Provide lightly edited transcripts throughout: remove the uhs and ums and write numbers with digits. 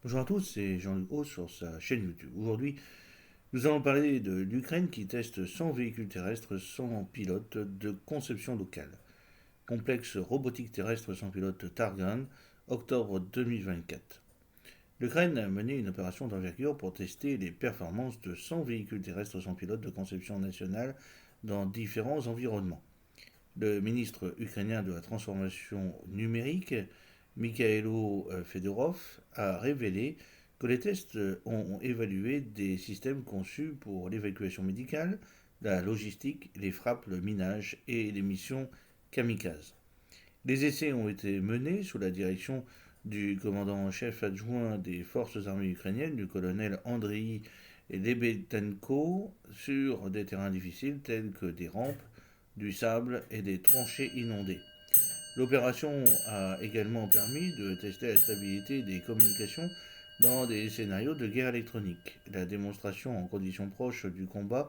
Bonjour à tous, c'est Jean-Luc Haut sur sa chaîne YouTube. Aujourd'hui, nous allons parler de l'Ukraine qui teste 100 véhicules terrestres sans pilote de conception locale. Complexe robotique terrestre sans pilote Targan, octobre 2024. L'Ukraine a mené une opération d'envergure pour tester les performances de 100 véhicules terrestres sans pilote de conception nationale dans différents environnements. Le ministre ukrainien de la transformation numérique, Mikhailo Fedorov, a révélé que les tests ont évalué des systèmes conçus pour l'évacuation médicale, la logistique, les frappes, le minage et les missions kamikazes. Les essais ont été menés sous la direction du commandant en chef adjoint des forces armées ukrainiennes, du colonel Andriy Lebedenko, sur des terrains difficiles tels que des rampes, du sable et des tranchées inondées. L'opération a également permis de tester la stabilité des communications dans des scénarios de guerre électronique. La démonstration en conditions proches du combat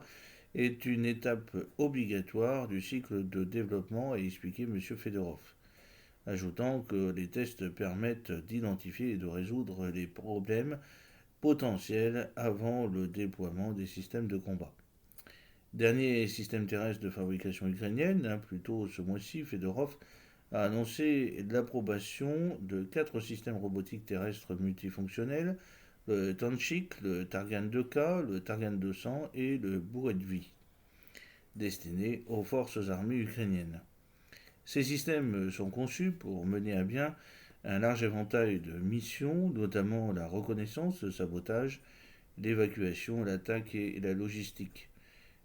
est une étape obligatoire du cycle de développement, a expliqué M. Fedorov, ajoutant que les tests permettent d'identifier et de résoudre les problèmes potentiels avant le déploiement des systèmes de combat. Dernier système terrestre de fabrication ukrainienne, plus tôt ce mois-ci, Fedorov a annoncé l'approbation de 4 systèmes robotiques terrestres multifonctionnels, le Tanchik, le Targan 2K, le Targan 200 et le Buretvi, destinés aux forces armées ukrainiennes. Ces systèmes sont conçus pour mener à bien un large éventail de missions, notamment la reconnaissance, le sabotage, l'évacuation, l'attaque et la logistique.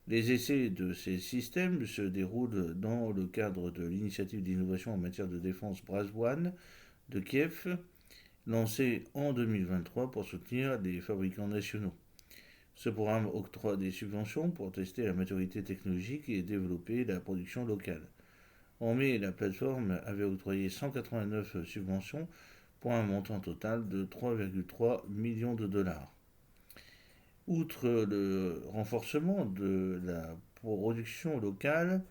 Les essais de ces systèmes se déroulent dans le cadre de l'initiative d'innovation en matière de défense Brazwan de Kiev, lancée en 2023 pour soutenir les fabricants nationaux. Ce programme octroie des subventions pour tester la maturité technologique et développer la production locale. En mai, la plateforme avait octroyé 189 subventions pour un montant total de 3,3 millions de dollars. Outre le renforcement de la production locale,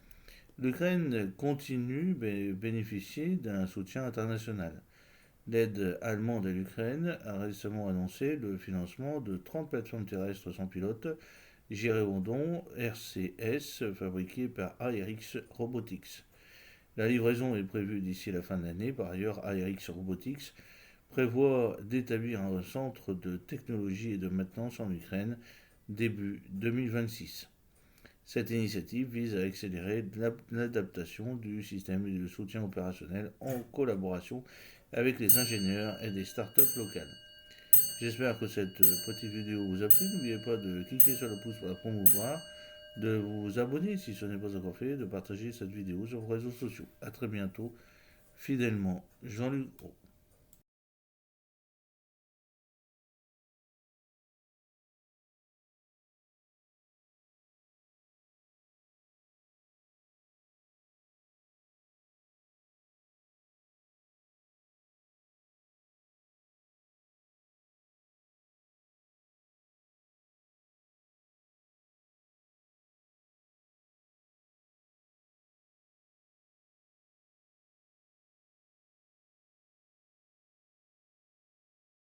l'Ukraine continue de bénéficier d'un soutien international. L'aide allemande à l'Ukraine a récemment annoncé le financement de 30 plateformes terrestres sans pilote Gyrodon RCS fabriquées par ARX Robotics. La livraison est prévue d'ici la fin de l'année. Par ailleurs, ARX Robotics prévoit d'établir un centre de technologie et de maintenance en Ukraine début 2026. Cette initiative vise à accélérer l'adaptation du système et le soutien opérationnel en collaboration avec les ingénieurs et des startups locales. J'espère que cette petite vidéo vous a plu. N'oubliez pas de cliquer sur le pouce pour la promouvoir, de vous abonner si ce n'est pas encore fait, de partager cette vidéo sur vos réseaux sociaux. A très bientôt, fidèlement, Jean-Luc Gros.